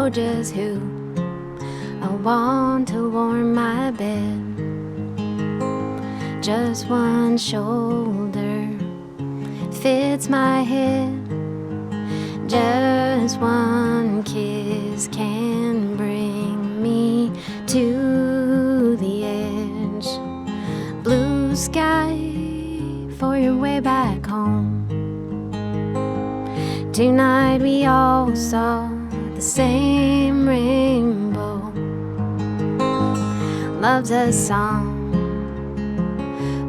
know just who I want to warm my bed. Just one shoulder fits my head. Just one kiss can bring me to the edge. Blue sky for your way back home. Tonight we all saw the same rainbow. Love's a song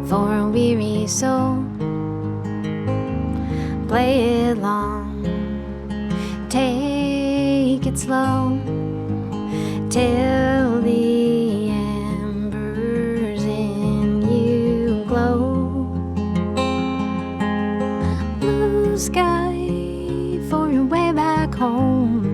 for a weary soul. Play it long, take it slow, till the embers in you glow. Blue sky for your way back home.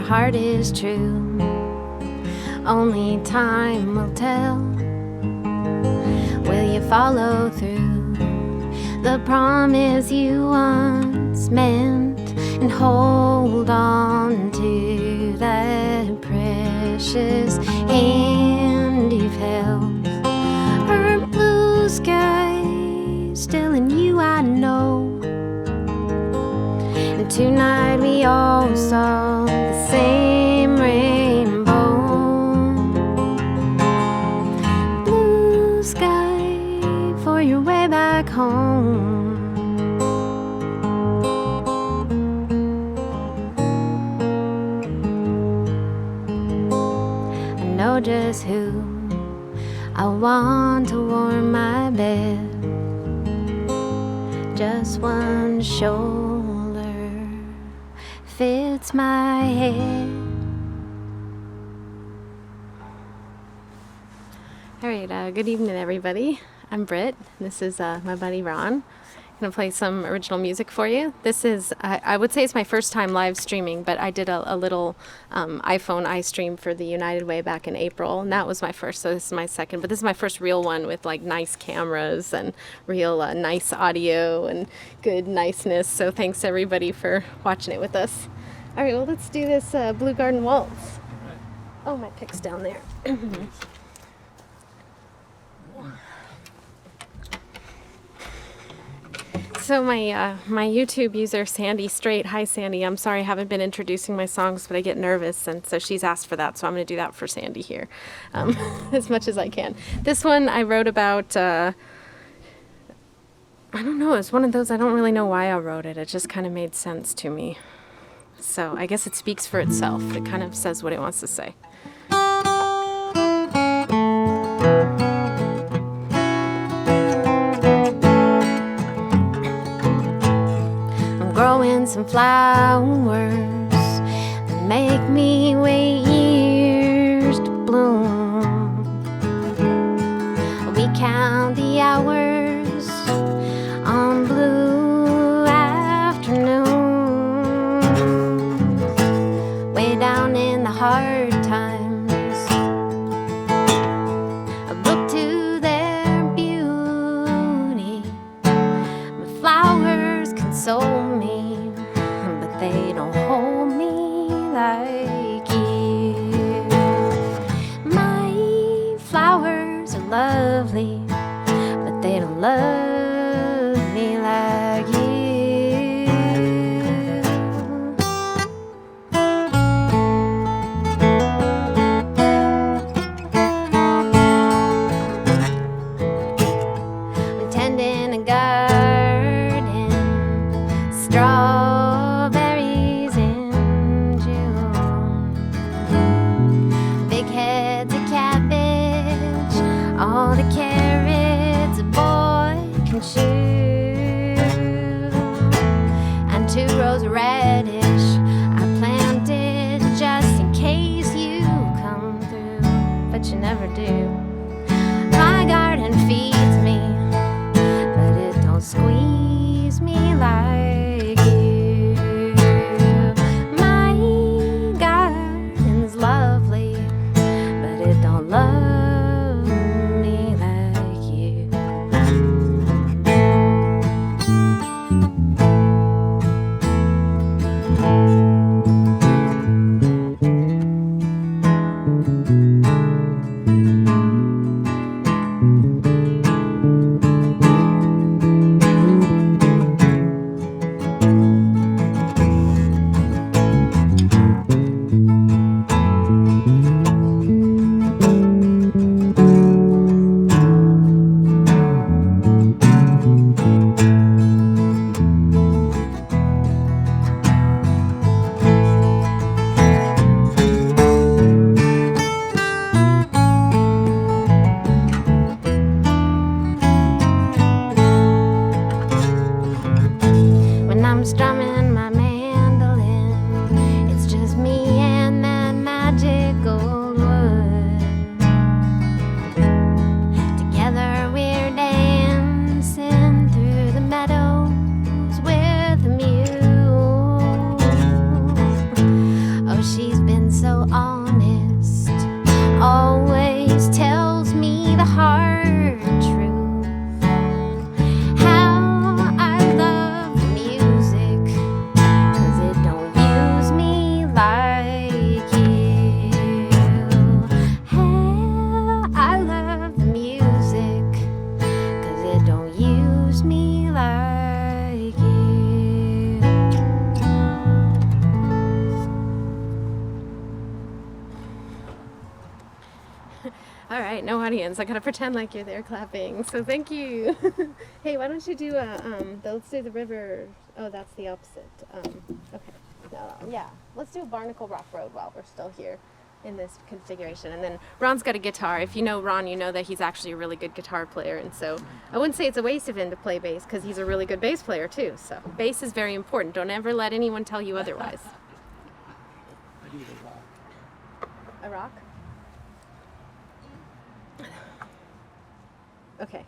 Heart is true, only time will tell. Will you follow through the promise you once meant, and hold on to that precious hand you've held? Her blue sky still in you, I know. And tonight we all saw the same rainbow. Blue sky for your way back home. I know just who I want to warm my bed. Just one shoulder fits my head. All right, good evening, everybody. I'm Britt. This is my buddy Ron. I'm gonna play some original music for you. This is, I would say it's my first time live streaming, but I did a little iPhone iStream for the United Way back in April, and that was my first, so this is my second, but this is my first real one with like nice cameras and real nice audio and good niceness, so thanks everybody for watching it with us. All right, well, let's do this Blue Garden Waltz. Oh, my pick's down there. So my YouTube user, Sandy Straight, hi Sandy, I'm sorry I haven't been introducing my songs, but I get nervous, and so she's asked for that, so I'm going to do that for Sandy here as much as I can. This one I wrote about, I don't know, it's one of those, I don't really know why I wrote it, it just kind of made sense to me. So I guess it speaks for itself. It kind of says what it wants to say. I'm growing some flowers that make me wait years to bloom. We count the hours on blue afternoons. Down in the hard times, I look to their beauty. My flowers console me, but they don't hold me like you. My flowers are lovely, but they don't love me like you. Strawberries in June, big heads of cabbage All right, no audience. I gotta pretend like you're there clapping. So thank you. Hey, why don't you do let's do the river. Oh, that's the opposite. Okay. No, yeah. Let's do Barnacle Rock Road while we're still here in this configuration. And then Ron's got a guitar. If you know Ron, you know that he's actually a really good guitar player. And so I wouldn't say it's a waste of him to play bass because he's a really good bass player too. So bass is very important. Don't ever let anyone tell you otherwise. I do the rock. A rock? Okay.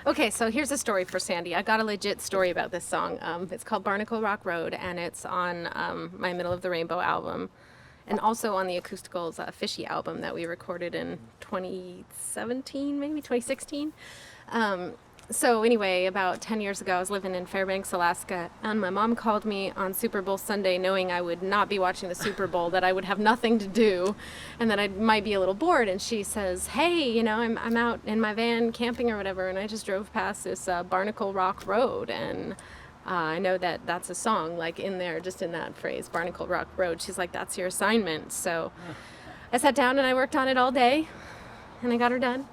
Okay, so here's a story for Sandy. I got a legit story about this song. It's called Barnacle Rock Road, and it's on my Middle of the Rainbow album, and also on the Acousticals Fishy album that we recorded in 2017, maybe 2016. So anyway, about 10 years ago, I was living in Fairbanks, Alaska, and my mom called me on Super Bowl Sunday knowing I would not be watching the Super Bowl, that I would have nothing to do, and that I might be a little bored. And she says, hey, you know, I'm out in my van camping or whatever, and I just drove past this Barnacle Rock Road, and I know that that's a song, like in there, just in that phrase, Barnacle Rock Road. She's like, that's your assignment. So I sat down and I worked on it all day, and I got her done.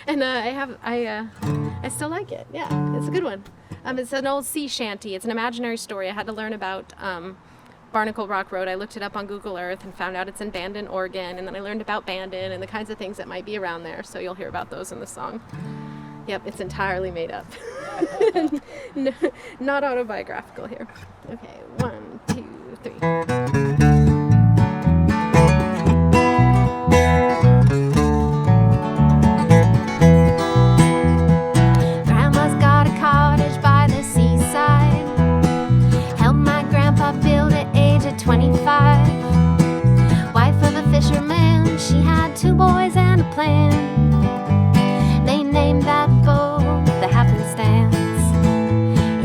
And I still like it. Yeah, it's a good one. It's an old sea shanty. It's an imaginary story. I had to learn about Barnacle Rock Road. I looked it up on Google Earth and found out it's in Bandon, Oregon. And then I learned about Bandon and the kinds of things that might be around there. So you'll hear about those in the song. Yep, it's entirely made up. No, not autobiographical here. Okay, 1, 2, 3. She had 2 boys and a plan. They named that boat the Happenstance.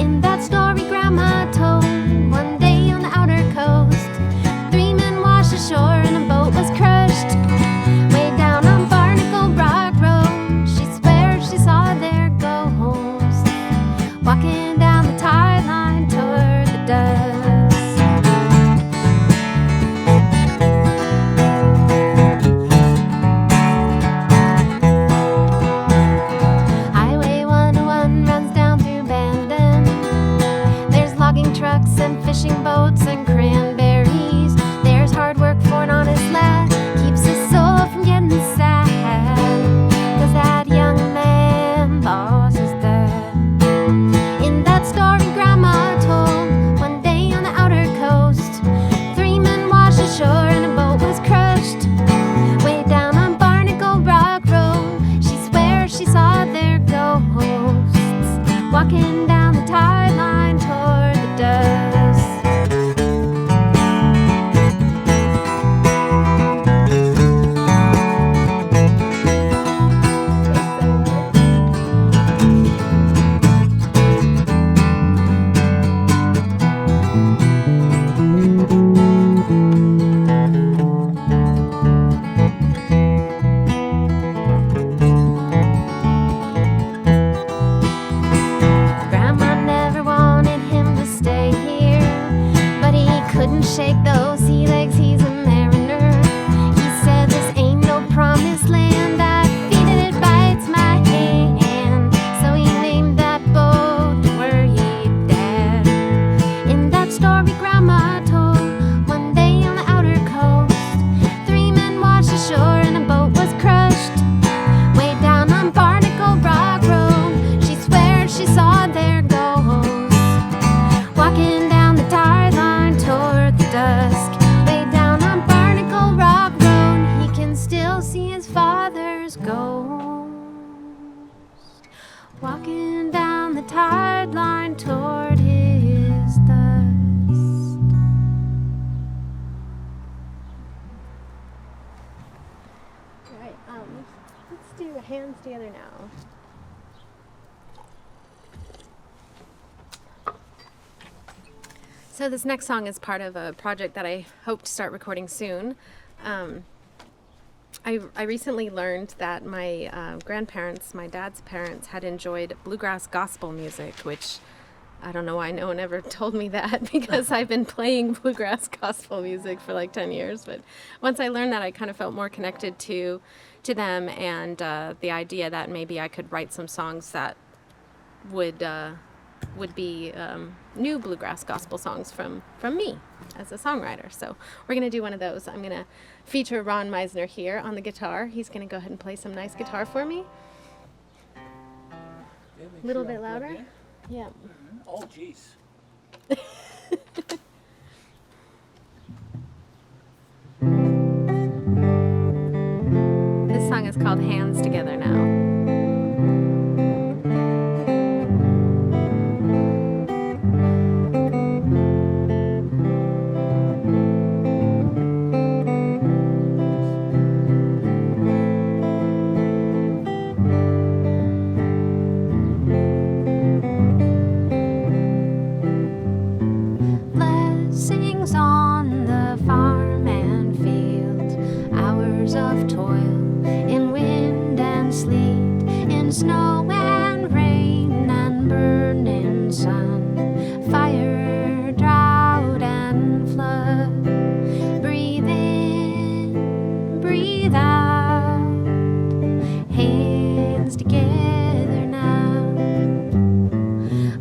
In that story Grandma told, one day on the outer coast, 3 men washed ashore and a boat was crushed. Way down on Barnacle Rock Road, she swears she saw their ghosts walking down the tide line toward the dust. Trucks and fishing boats and cranberries. There's hard work for an honest lad, keeps his soul from getting sad, 'cause that young man lost his dad. In that story Grandma told, one day on the outer coast, 3 men washed ashore and a boat was crushed. Way down on Barnacle Rock Road, she swears she saw their ghosts walking down the tide line toward the dust. shake those sea legs, he's a mariner. He said this ain't no promised land, I feed it bites my hand. So he named that boat the Worried Dad. In that story Grandma told, one day on the outer coast, 3 men washed ashore and a boat was crushed. Way down on Barnacle Rock Road, she swears she saw their ghosts walking down the tide line toward the dusk. Way down on Barnacle Rock Road, he can still see his father's ghost walking down the tide line toward his dust. All right, let's do Hands Together Now. So this next song is part of a project that I hope to start recording soon. I recently learned that my grandparents, my dad's parents, had enjoyed bluegrass gospel music, which I don't know why no one ever told me that, because I've been playing bluegrass gospel music for like 10 years. But once I learned that, I kind of felt more connected to them, and the idea that maybe I could write some songs that would be new bluegrass gospel songs from me as a songwriter. So we're going to do one of those. I'm going to feature Ron Meissner here on the guitar. He's going to go ahead and play some nice guitar for me. Yeah, make A little sure bit I'm plugged louder. in. Yeah. Oh, jeez. This song is called Hands Together Now. Blessings on the farm and field, hours of toil in wind and sleet, in snow and rain and burning sun, fire, drought and flood. Breathe in, breathe out, hands together now.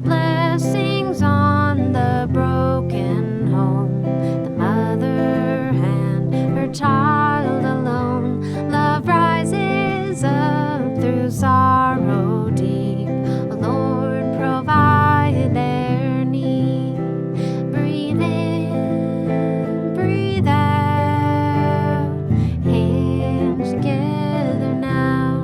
Blessings on the broken home, the mother and her child alone. Love rises up through sorrow deep. Oh Lord, provide their need. Breathe in, breathe out, hands together now.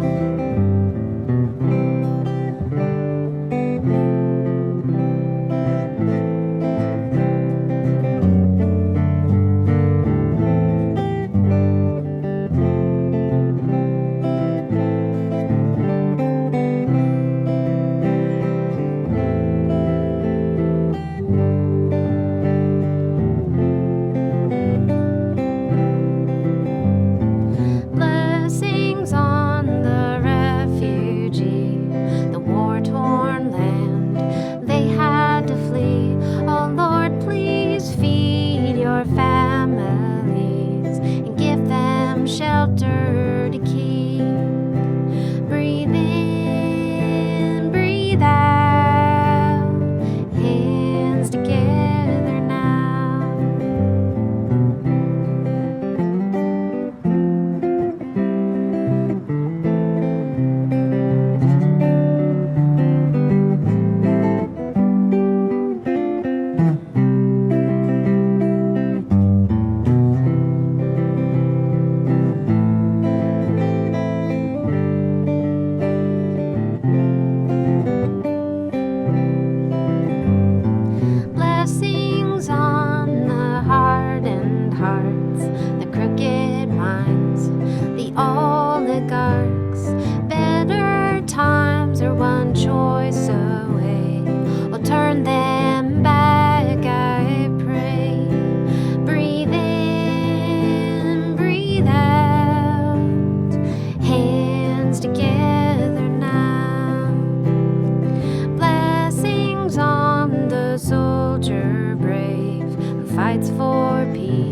Blessings on the refugee, the war-torn land they had to flee. Oh Lord, please feed your families and give them shelter to keep. Breathe in, breathe out, hands together now. Blessings on the hardened hearts, the crooked minds, the oligarchs. Better times are one choice away. Oh, turn them back, I pray. Breathe in, breathe out, hands together now. Blessings on the soldier brave who fights for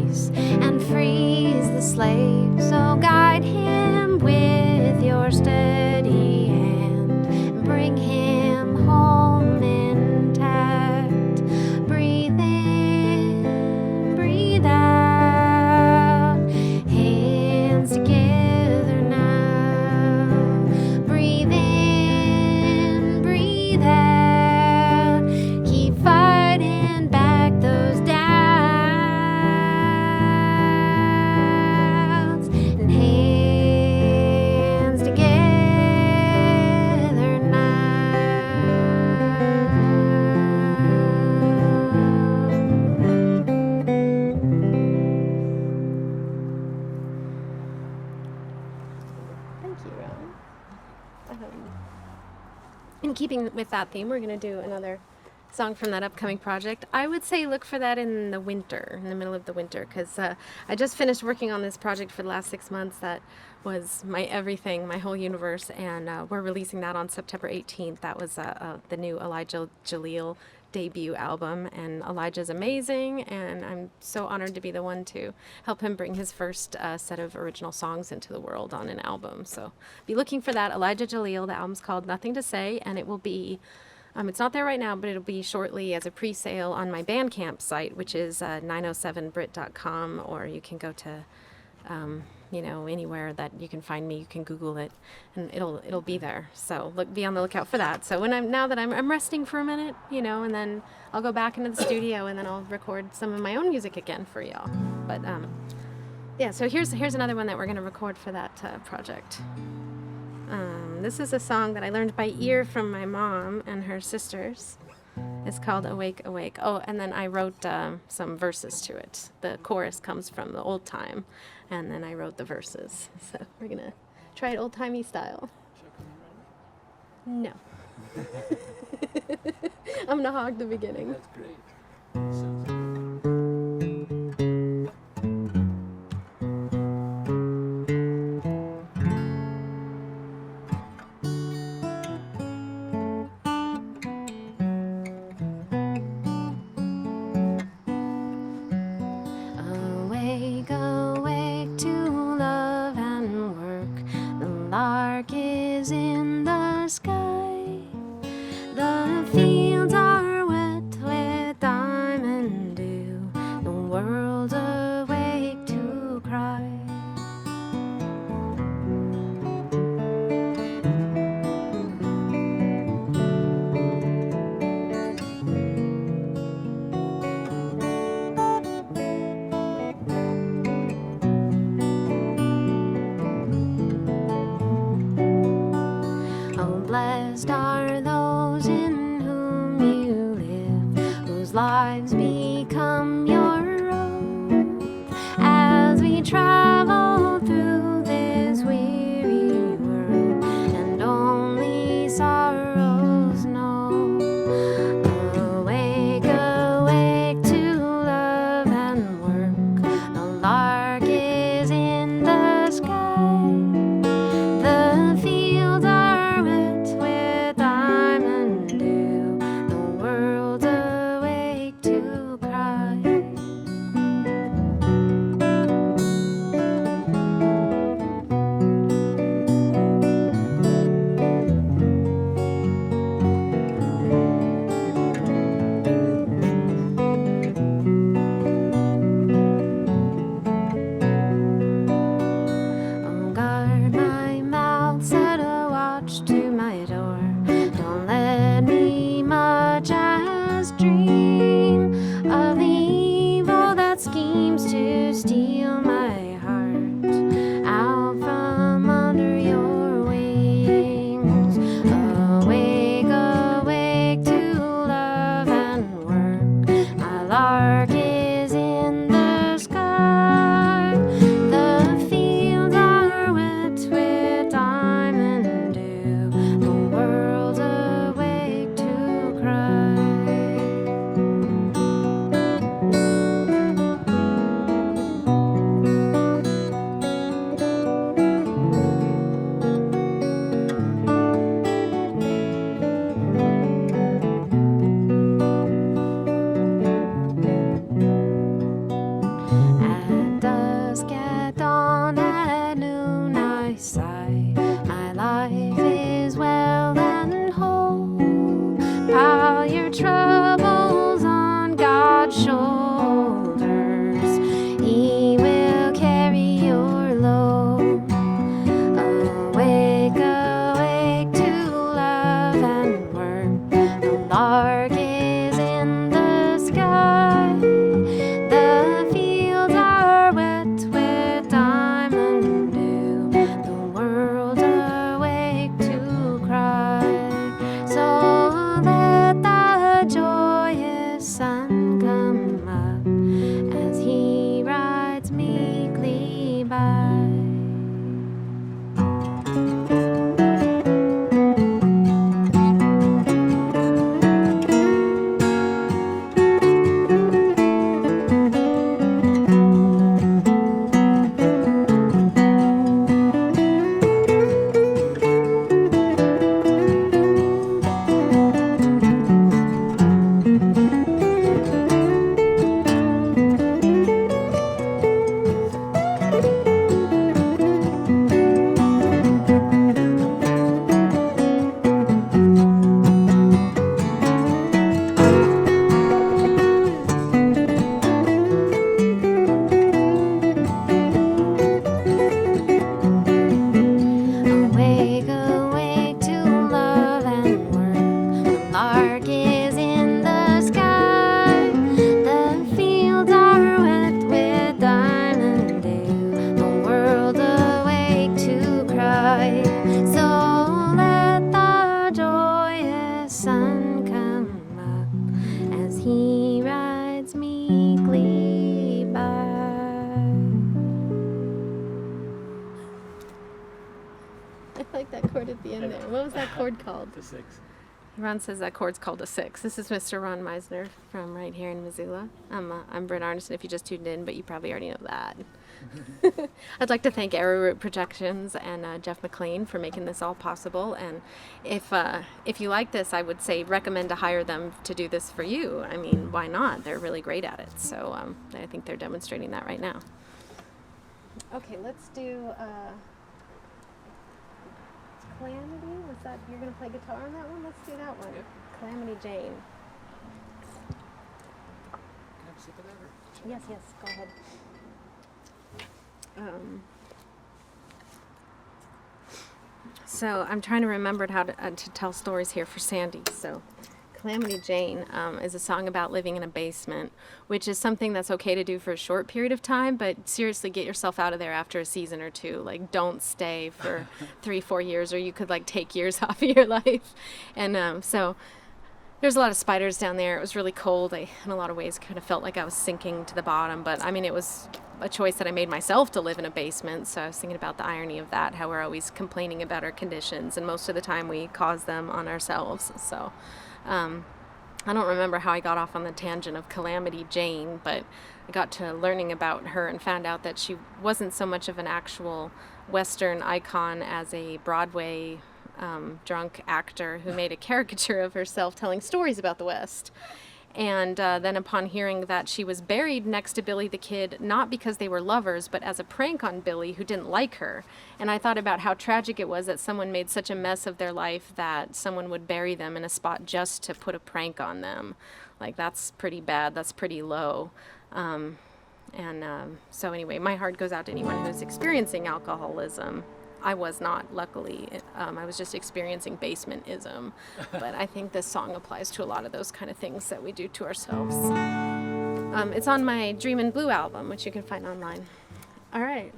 release and frees the slave. So guide him with your steady hand and bring him home intact. Breathe in, breathe out, hands together now. Breathe in, breathe out, keep fighting back those doubts. And hands together now. Thank you, Ron. In keeping with that theme, we're going to do another song from that upcoming project. I would say look for that in the winter, in the middle of the winter, because I just finished working on this project for the last 6 months. That was my everything, my whole universe, and we're releasing that on September 18th. That was the new Elijah Jaleel debut album, and Elijah's amazing, and I'm so honored to be the one to help him bring his first set of original songs into the world on an album. So be looking for that. Elijah Jaleel. The album's called Nothing to Say, and it will be it's not there right now, but it'll be shortly as a pre-sale on my Bandcamp site, which is 907brit.com, or you can go to anywhere that you can find me. You can Google it, and it'll be there. So be on the lookout for that. So now that I'm resting for a minute, and then I'll go back into the studio, and then I'll record some of my own music again for y'all. But yeah. So here's another one that we're gonna record for that project. This is a song that I learned by ear from my mom and her sisters. It's called Awake, Awake. Oh, and then I wrote some verses to it. The chorus comes from the old time, and then I wrote the verses. So we're going to try it old-timey style. No. I'm going to hog the beginning. That's great. Sounds good. Awake, awake to love and work. The lark is in the sky. The fields are wet with diamond in there. What was that chord called? The 6. Ron says that chord's called a 6. This is Mr. Ron Meissner from right here in Missoula. I'm Britt Arnesen if you just tuned in, but you probably already know that. I'd like to thank Arrowroot Projections and Jeff McClain for making this all possible. And if you like this, I would say recommend to hire them to do this for you. I mean, why not? They're really great at it. So I think they're demonstrating that right now. Okay, let's do Calamity. Was that you're gonna play guitar on that one? Let's do that one. Yep. Calamity Jane. Can I have a sip of that? Or? Yes, go ahead. So I'm trying to remember how to tell stories here for Sandy. So Calamity Jane is a song about living in a basement, which is something that's okay to do for a short period of time, but seriously get yourself out of there after a season or two. Like, don't stay for 3-4 years, or you could like take years off of your life. And so there's a lot of spiders down there. It was really cold. I, in a lot of ways, kind of felt like I was sinking to the bottom, but I mean, it was a choice that I made myself to live in a basement. So I was thinking about the irony of that, how we're always complaining about our conditions, and most of the time we cause them on ourselves. So I don't remember how I got off on the tangent of Calamity Jane, but I got to learning about her and found out that she wasn't so much of an actual Western icon as a Broadway drunk actor who made a caricature of herself telling stories about the West. And then upon hearing that she was buried next to Billy the Kid, not because they were lovers, but as a prank on Billy, who didn't like her. And I thought about how tragic it was that someone made such a mess of their life that someone would bury them in a spot just to put a prank on them. Like, that's pretty bad. That's pretty low. So anyway, my heart goes out to anyone who's experiencing alcoholism. I was not, luckily. I was just experiencing basement-ism. But I think this song applies to a lot of those kind of things that we do to ourselves. It's on my Dream in Blue album, which you can find online. All right.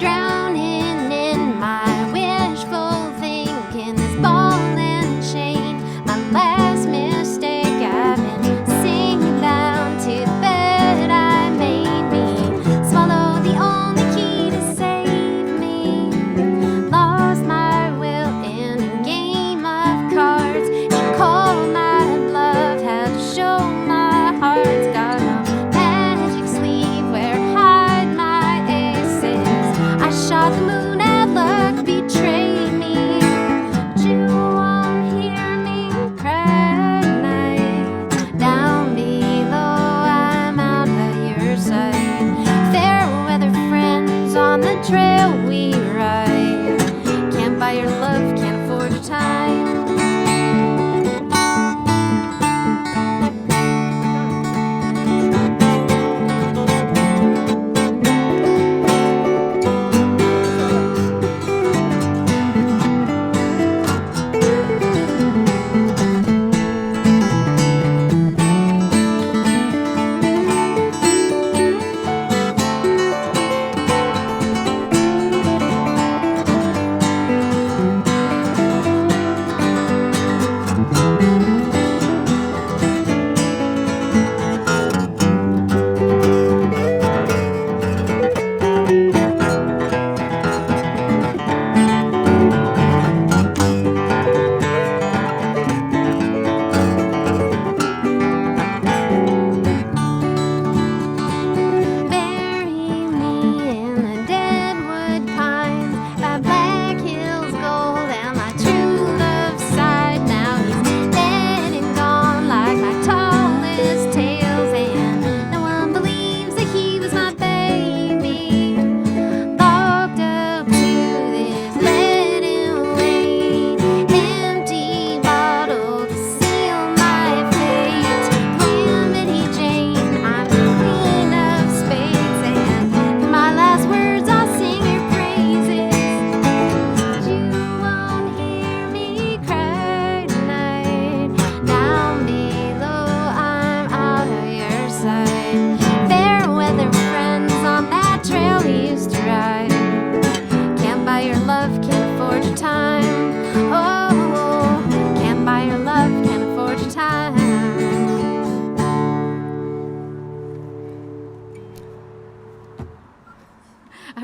Drowning in my wishful thinking, this ball and chain, my last minute.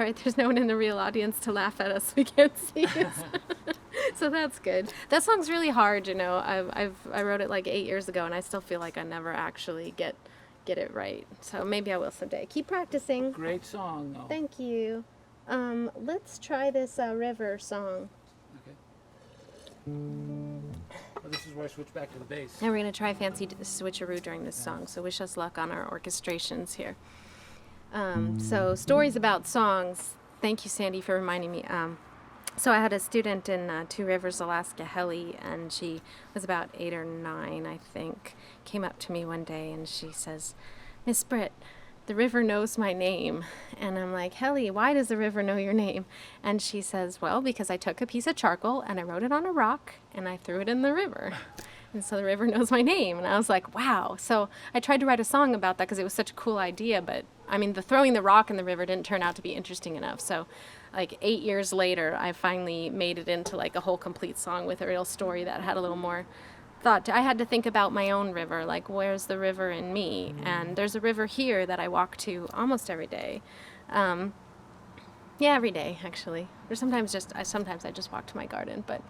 right. There's no one in the real audience to laugh at us. We can't see us. So that's good. That song's really hard, you know. I wrote it like 8 years ago, and I still feel like I never actually get it right. So maybe I will someday. Keep practicing. Great song, though. Thank you. Let's try this river song. Okay. Well, this is where I switch back to the bass. And we're going to try fancy switcheroo during this song, so wish us luck on our orchestrations here. So stories about songs. Thank you, Sandy, for reminding me. So I had a student in Two Rivers, Alaska, Helly, and she was about 8 or 9, I think, came up to me one day and she says, "Miss Britt, the river knows my name." And I'm like, "Helly, why does the river know your name?" And she says, "Well, because I took a piece of charcoal and I wrote it on a rock and I threw it in the river. And so the river knows my name." And I was like, wow. So I tried to write a song about that because it was such a cool idea. But I mean, the throwing the rock in the river didn't turn out to be interesting enough. So like 8 years later, I finally made it into like a whole complete song with a real story that had a little more thought. I had to think about my own river, like where's the river in me? And there's a river here that I walk to almost every day. Yeah, every day actually. There's sometimes I just walk to my garden, but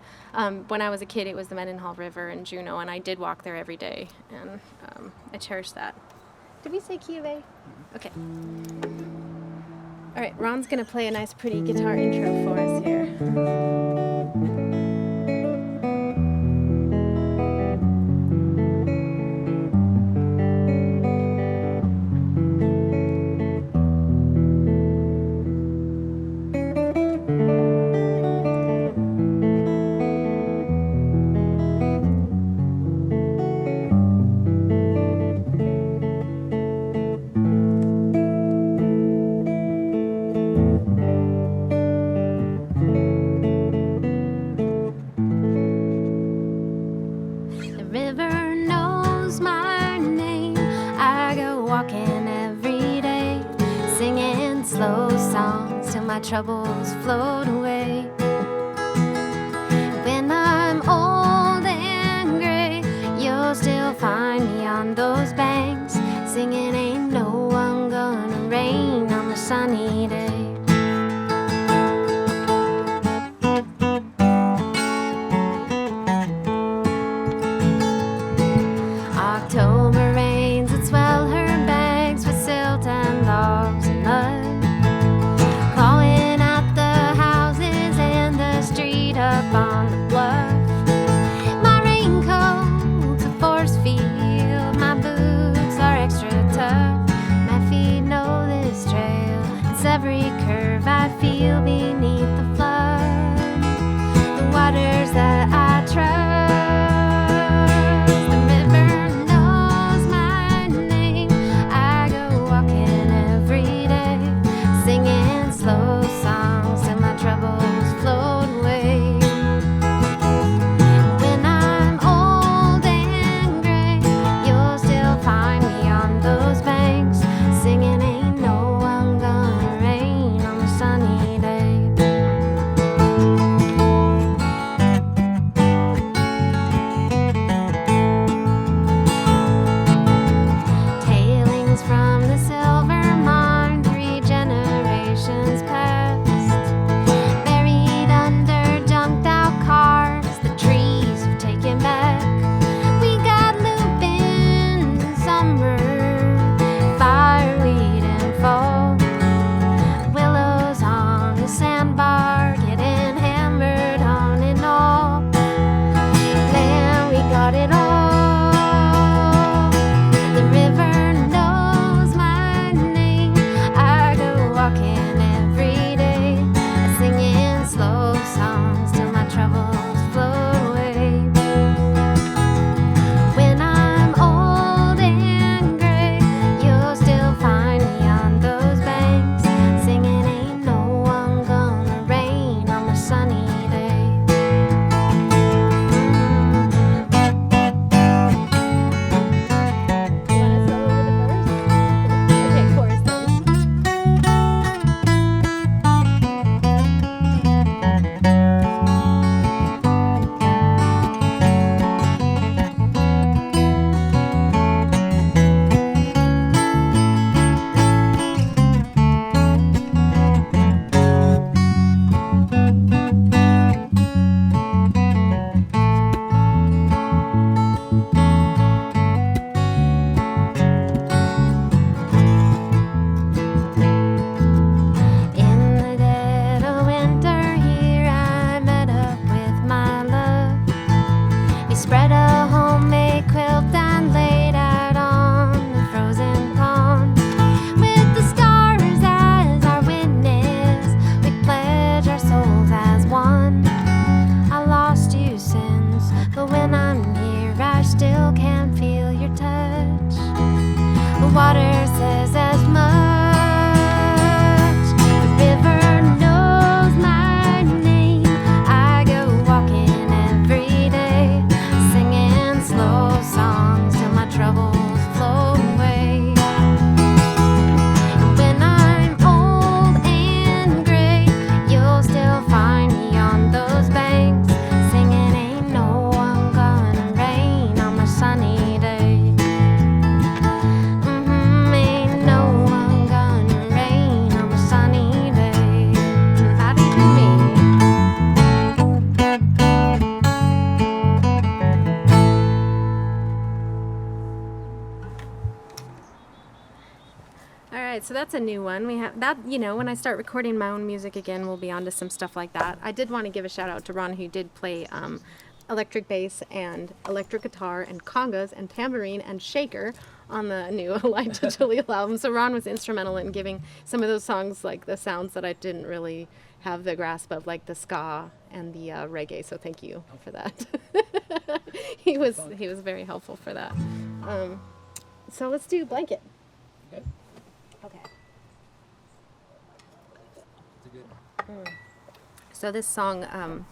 when I was a kid, it was the Mendenhall River in Juneau, and I did walk there every day, and I cherish that. Did we say key of A? Okay. All right, Ron's gonna play a nice, pretty guitar intro for us here. Troubles float away. When I'm old and gray, you'll still find me on those banks, singing "Ain't no one gonna rain" on a sunny day. October rains that swell her banks with silt and logs and mud, calling out the houses spread a homemade quilt and laid out on the frozen pond. With the stars as our witness, we pledge our souls as one. I lost you since, but when I'm here, I still can feel your touch. The water says as much. The river knows my name. I go walking every day, singing slow songs till my troubles flow away. And when I'm old and gray, you'll still find me on those banks, singing ain't no one gonna rain on my sunny day. Ain't no one gonna rain on my sunny day. Happy to me. All right, so that's a new one. We have that, when I start recording my own music again, we'll be on to some stuff like that. I did want to give a shout out to Ron, who did play electric bass and electric guitar and congas and tambourine and shaker on the new Elijah Jaleel album. So Ron was instrumental in giving some of those songs like the sounds that I didn't really have the grasp of, like the ska and the reggae. So thank you for that. he was very helpful for that. So let's do Blanket. Okay. Okay. It's a good one. So this song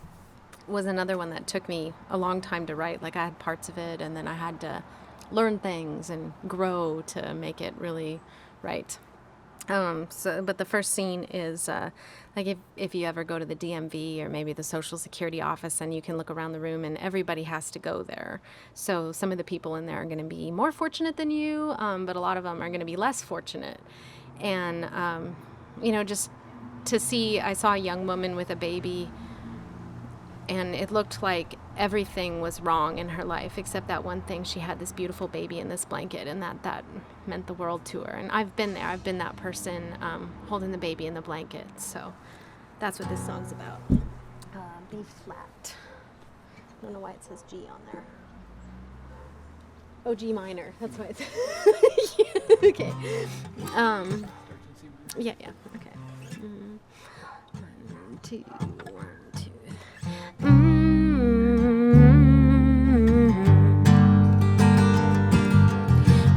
was another one that took me a long time to write. Like I had parts of it, and then I had to learn things and grow to make it really right. But the first scene is like if you ever go to the DMV or maybe the Social Security office, and you can look around the room and everybody has to go there. So some of the people in there are going to be more fortunate than you, but a lot of them are going to be less fortunate. And, just to see, I saw a young woman with a baby, and it looked like everything was wrong in her life except that one thing. She had this beautiful baby in this blanket, and that meant the world to her. And I've been there. I've been that person holding the baby in the blanket. So that's what this song's about. B flat. I don't know why it says G on there. Oh, G minor. That's why it's okay. Yeah. Okay. 1, 2, 1, 2.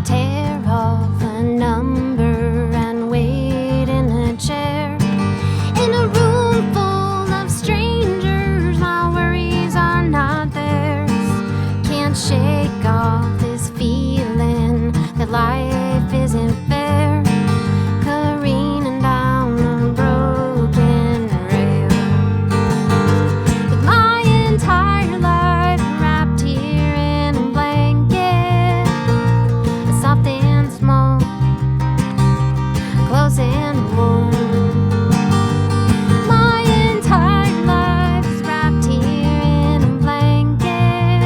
Tear off a number and wait in a chair in a room full of strangers. My worries are not theirs. Can't shake off this feeling that life isn't fair. Careening down a broken rail, with my entire life wrapped here in a blanket, soft and small, close and warm. My entire life is wrapped here in a blanket,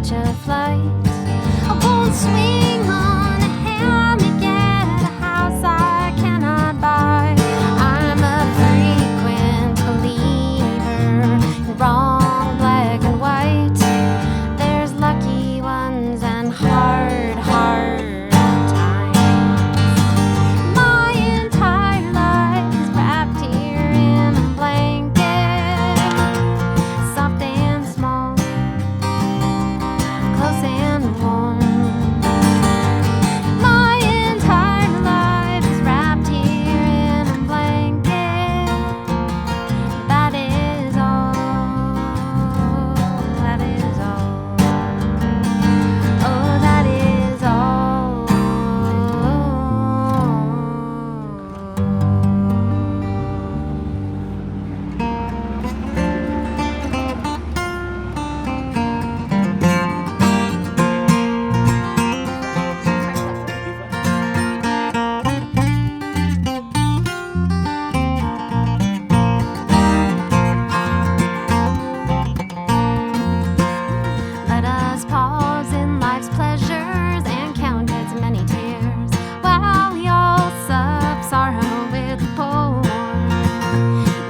catch a flight. I won't swing on a hammock at a house I cannot buy. I'm a frequent believer in wrong, black and white. There's lucky ones and hard times. My entire life is wrapped here in a blanket, soft and small, close and warm. My entire life is wrapped here in a blanket. That is all. That is all. Oh, that is all. Let us pause in life's pleasures and count its many tears, while we all sup sorrow with the poor.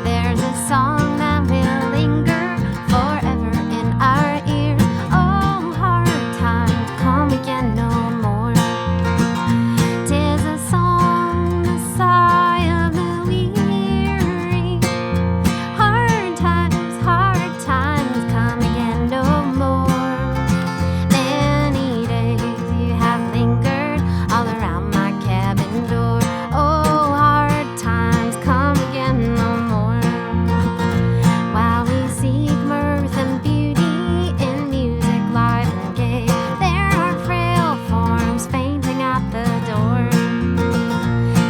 There's a song that will linger forever in our ears. Oh, hard times come again no more. 'Tis a song, the sigh of the weary. Hard times come again no more. Many days you have lingered all around my cabin door. Oh, hard times come again no more. While we seek mirth and beauty in music live and gay, there are frail forms fainting at the door.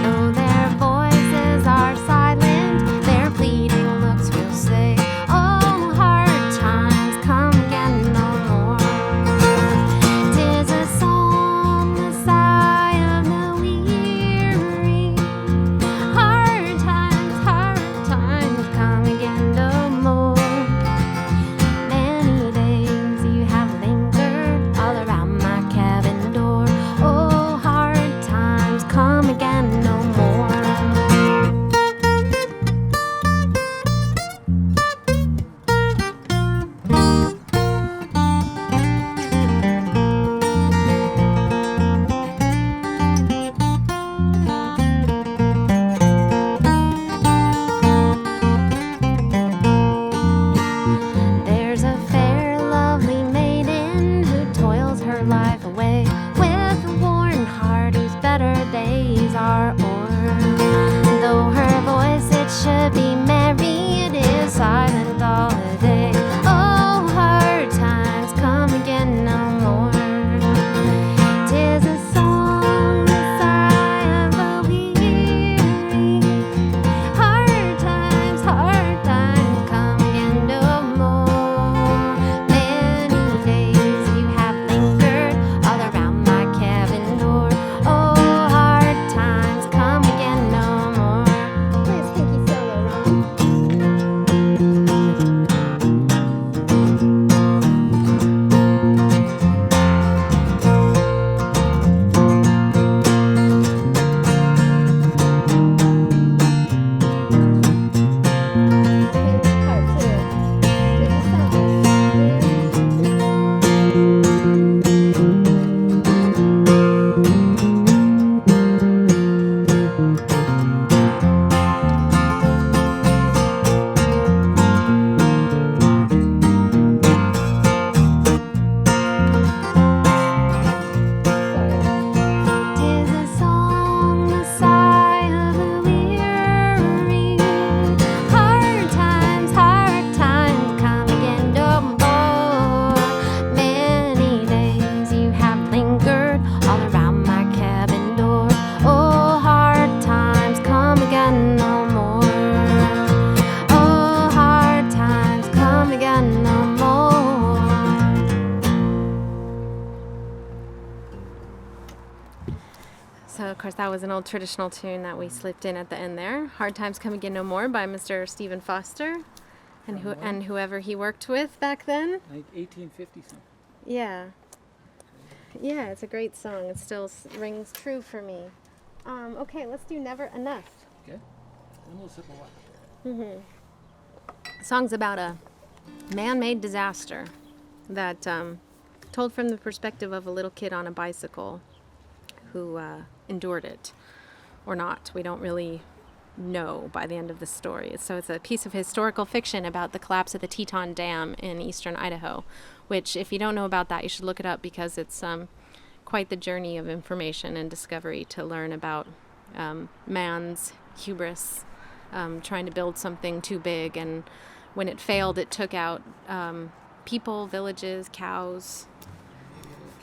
Though their voices are silent, their pleading looks will say, oh, hard times come again no more. 'Tis a song, the sigh of the weary. Hard times come again no more. Many days you have lingered all around my cabin door. Oh, hard times come again no more. There's a fair, lovely maiden who toils her life away with a worn heart whose better days are o'er. Though her voice it should be merry, it is silent all the day. Oh, hard times come again no more. 'Tis a song, the sigh of the weary. Hard times come again no more. Many days you have lingered all around my cabin door. Oh, hard times come again no more. Please, pinky solo, Ron. Part two. Do the Tis a song, the sigh of the weary. Hard times come again no more. Many days you have lingered all around my cabin door. Oh, hard times come again no more. Oh, hard times come again no more. So, of course, that was an old traditional tune that we slipped in at the end there. Hard Times Come Again No More by Mr. Stephen Foster and whoever he worked with back then. Like 1850 something. Yeah. Yeah, it's a great song. It still rings true for me. Okay, let's do Never Enough. Okay. And we'll sip a while. Song's about a man-made disaster that told from the perspective of a little kid on a bicycle who endured it or not. We don't really know by the end of the story. So it's a piece of historical fiction about the collapse of the Teton Dam in eastern Idaho, which if you don't know about that, you should look it up because it's quite the journey of information and discovery to learn about man's hubris, trying to build something too big, and when it failed, it took out people, villages, cows,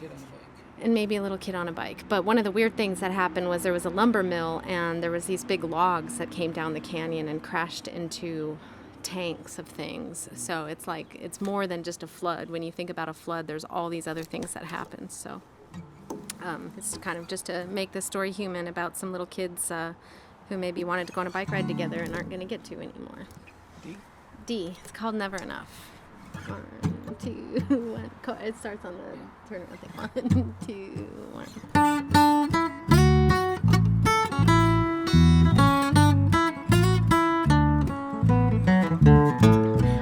Maybe a little kid on a bike. and maybe a little kid on a bike. But one of the weird things that happened was there was a lumber mill, and there was these big logs that came down the canyon and crashed into tanks of things. So it's like, it's more than just a flood. When you think about a flood, there's all these other things that happen. So it's kind of just to make the story human about some little kids who maybe wanted to go on a bike ride together and aren't going to get to anymore. D? D. It's called Never Enough. 1, 2, 1. It starts on the turnaround thing. 1, 2, 1.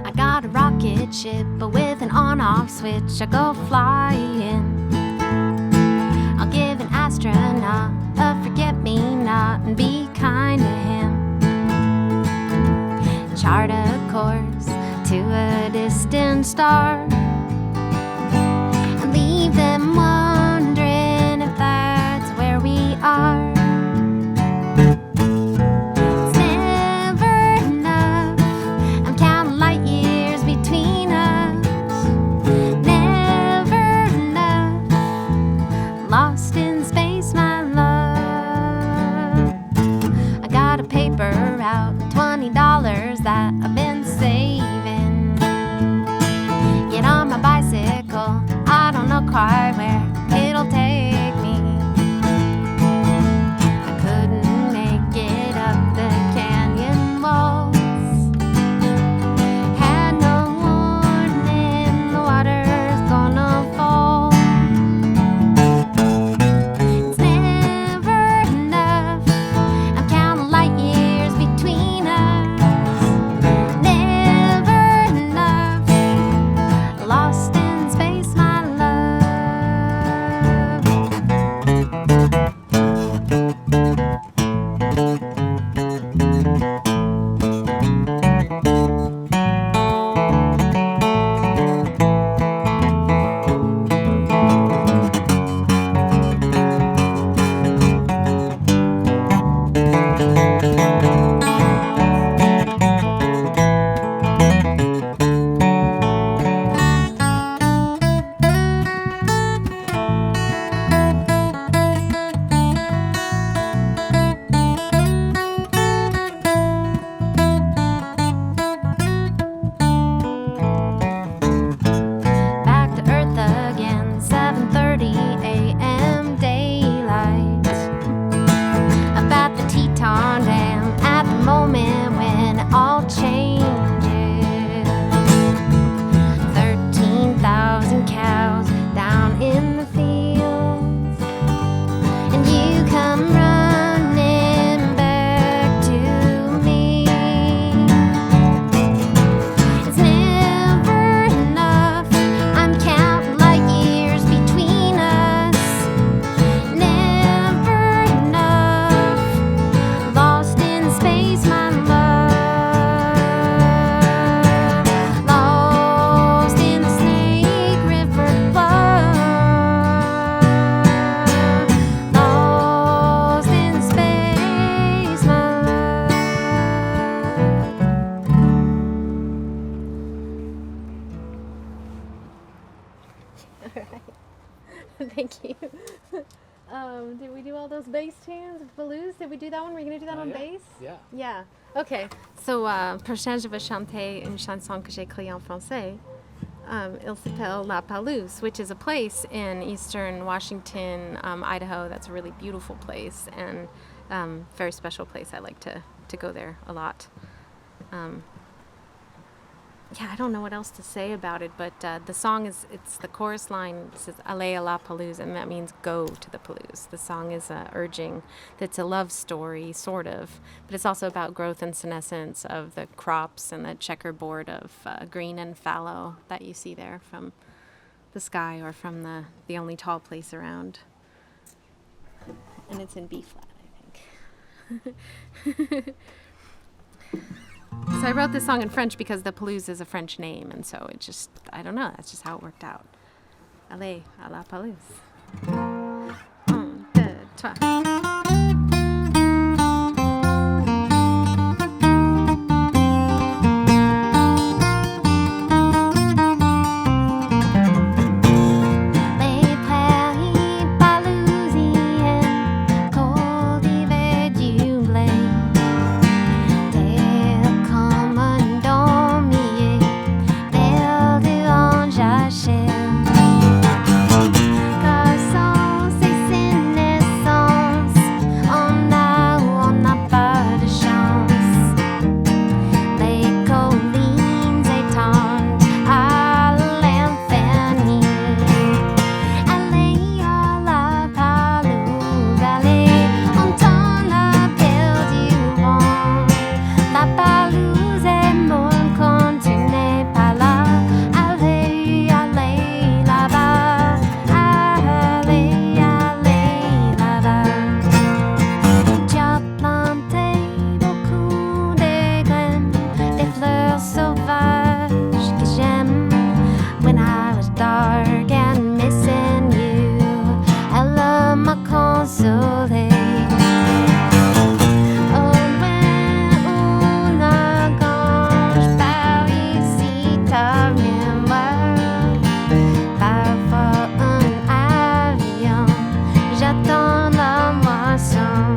I got a rocket ship, but with an on-off switch, I go flying. I'll give an astronaut a forget-me-not and be kind to him. Chart a course to a distant star and leave them wondering if that's where we are. It's never enough. I'm counting light years between us. Never enough. Lost in space, my love. I got a paper route, $20 that I've been saving. Get on my bicycle, I don't know quite where it'll take me. I couldn't make it up the canyon walls. Had no warning, the water's gonna fall. It's never enough. I'm counting light years between us. Never enough. Lost in space, my love. Back to Earth again, 7:30 a.m. daylight. Up at the Teton Dam, at the moment when it all changes. 13,000 cows down in the fields, and you come running back to me. It's never enough. I'm counting light years between us. Never enough. Lost in space, my love. Lost in the Snake River flood. Lost in space, my love. Thank you. Did we do all those bass tunes? Blues? Did we do that one? Were you going to do that on Yeah. bass? Yeah. Yeah. Okay. So, prochain, je vais chanter une chanson que j'ai créée en français. Il s'appelle La Palouse, which is a place in eastern Washington, Idaho. That's a really beautiful place and very special place. I like to go there a lot. yeah, I don't know what else to say about it, but the song it's the chorus line says "Allez à la Palouse," and that means go to the Palouse. The song is urging that's a love story, sort of, but it's also about growth and senescence of the crops and the checkerboard of green and fallow that you see there from the sky or from the only tall place around. And it's in B flat, I think. So I wrote this song in French because the Palouse is a French name, and so it just, I don't know, that's just how it worked out. Allez à la Palouse. 1, 2, 3. Les prairies palousiennes cultivées du blé, telles comme un damier, perdu en jachère. Car sans ces sénescences, on a ou on n'a pas de chance. Les collines étendent à l'infini. Allez à la Palouse, allez, entend l'appel du vent. La Palouse est morte quand tu n'es pas là. Allez, allez là-bas. Allez, allez là-bas. Tu as planté beaucoup de graines, des fleurs sauvages que j'aime. When I was dark and missing you, elle m'a consolée. Oh, when on a gorge par ici ta mémoire, parfois un avion, j'attends la moisson.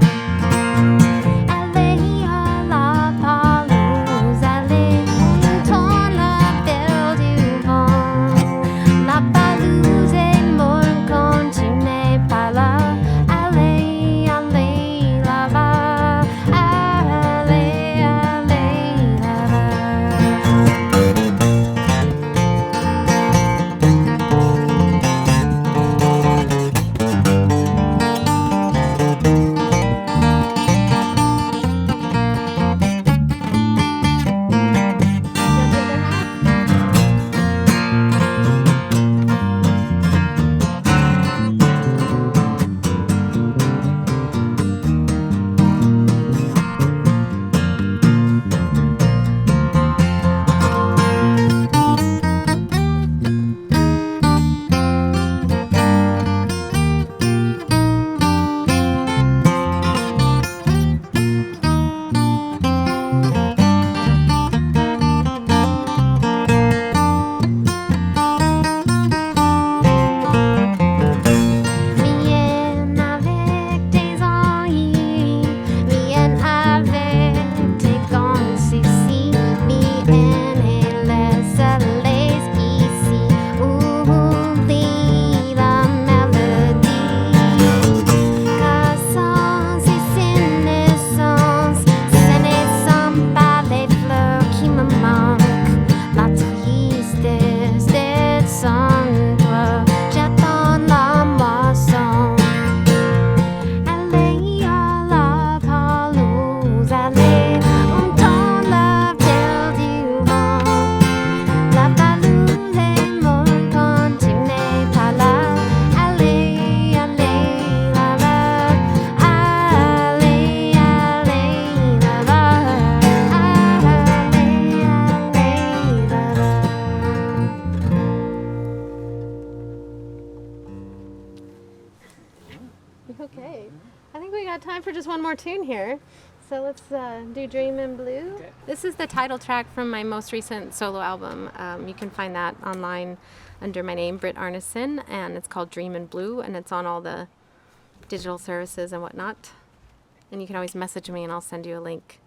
Allez à la Palouse, allez, entend l'appel du vent. La Palouse est morte quand tu n'es pas là. Allez, allez là-bas. Allez, allez là-bas. Vienne avec tes ennuis, vienne avec tes gants ici, vienne et laisse-les ici, oublie la mélodie. Car sans ces sénescences, ce ne sont pas les fleurs qui me manquent, la tristesse d'être sans toi, j'attends la moisson. Allez à la Palouse, allez, entend l'appel du vent. La Palouse est morte quand tu n'es pas là. Allez, allez là-bas. Allez, allez là-bas. Allez, allez là-bas. Okay. I think we got time for just one more tune here. So let's do Dream in Blue. Okay. This is the title track from my most recent solo album. You can find that online under my name, Britt Arnesen, and it's called Dream in Blue, and it's on all the digital services and whatnot. And you can always message me and I'll send you a link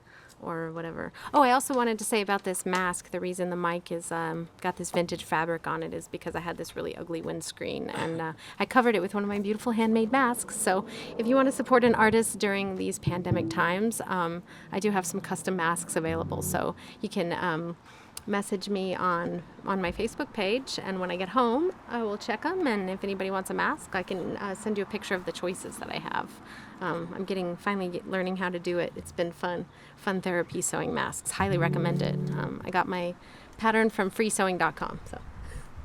or whatever. Oh, I also wanted to say about this mask, the reason the mic is got this vintage fabric on it is because I had this really ugly windscreen, and I covered it with one of my beautiful handmade masks. So if you want to support an artist during these pandemic times, I do have some custom masks available. So you can message me on my Facebook page, and when I get home, I will check them. And if anybody wants a mask, I can send you a picture of the choices that I have. I'm finally learning how to do it. It's been fun therapy sewing masks. Highly recommend it. I got my pattern from freesewing.com, so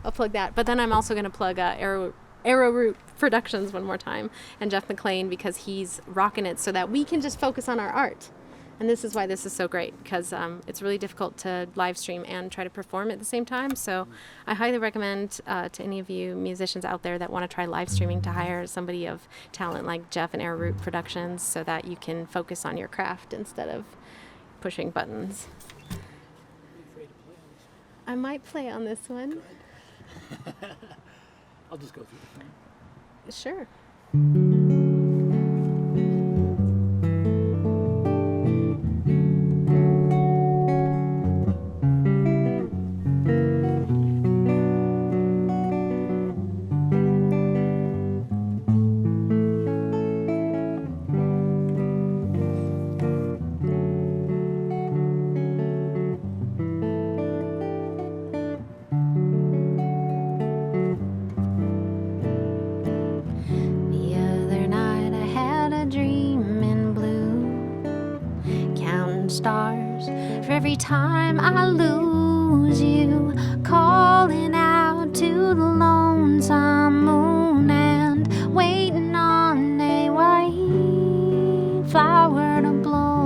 I'll plug that. But then I'm also going to plug Arrowroot Productions one more time, and Jeff McClain, because he's rocking it so that we can just focus on our art. And this is why this is so great, because it's really difficult to live stream and try to perform at the same time. So I highly recommend to any of you musicians out there that want to try live streaming to hire somebody of talent like Jeff and Arrowroot Productions, so that you can focus on your craft instead of pushing buttons. I might play on this one. I'll just go through the phone. Sure. Stars for every time I lose you, calling out to the lonesome moon and waiting on a white flower to bloom.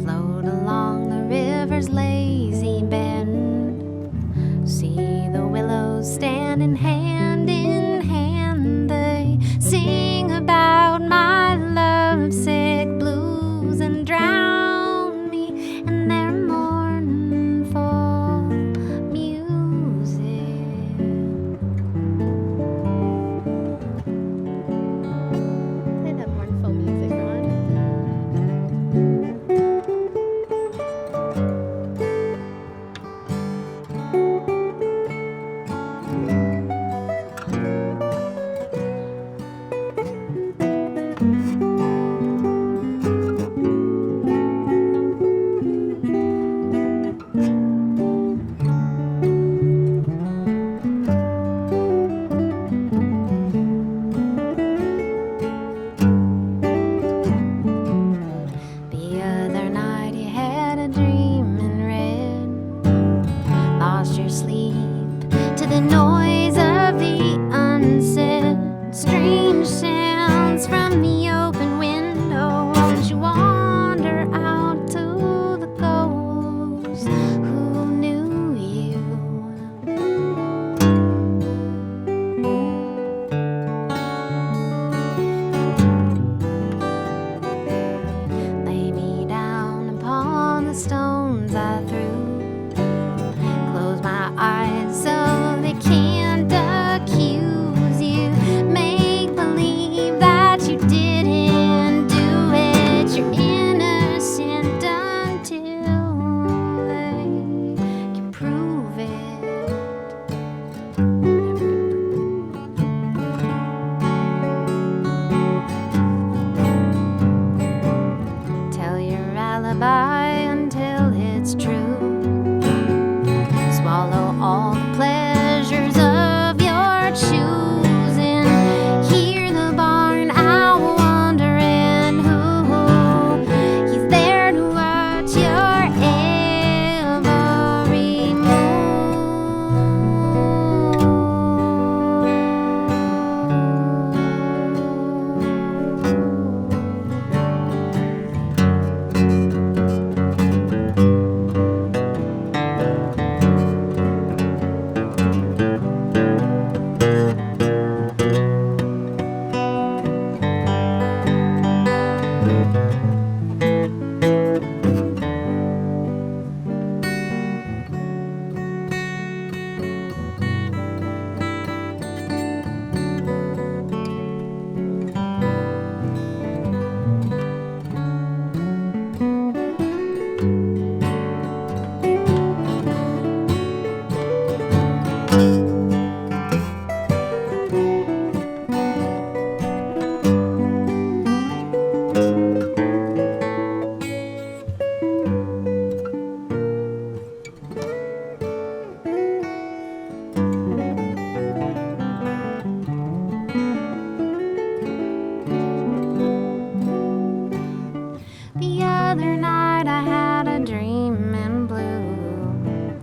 Float along the river's lazy bend, see the willows standing hand in hand. They sing about my lovesick blues and drown me in their mournful music. Play that mournful music, Ron. The other night I had a dream in blue,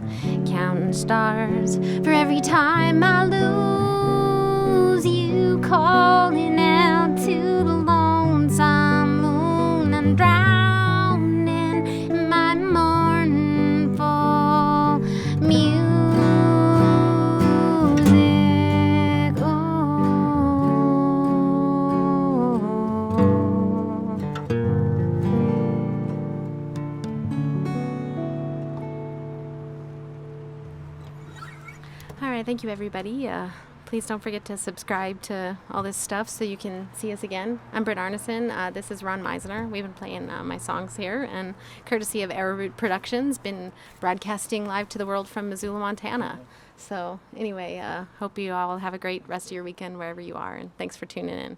counting stars for every time I lose. You calling out to the lonesome moon and drowning in my mournful music. All right, thank you, everybody. Please don't forget to subscribe to all this stuff so you can see us again. I'm Britt Arnesen. This is Ron Meissner. We've been playing my songs here, and courtesy of Arrowroot Productions, been broadcasting live to the world from Missoula, Montana. So anyway, hope you all have a great rest of your weekend wherever you are, and thanks for tuning in.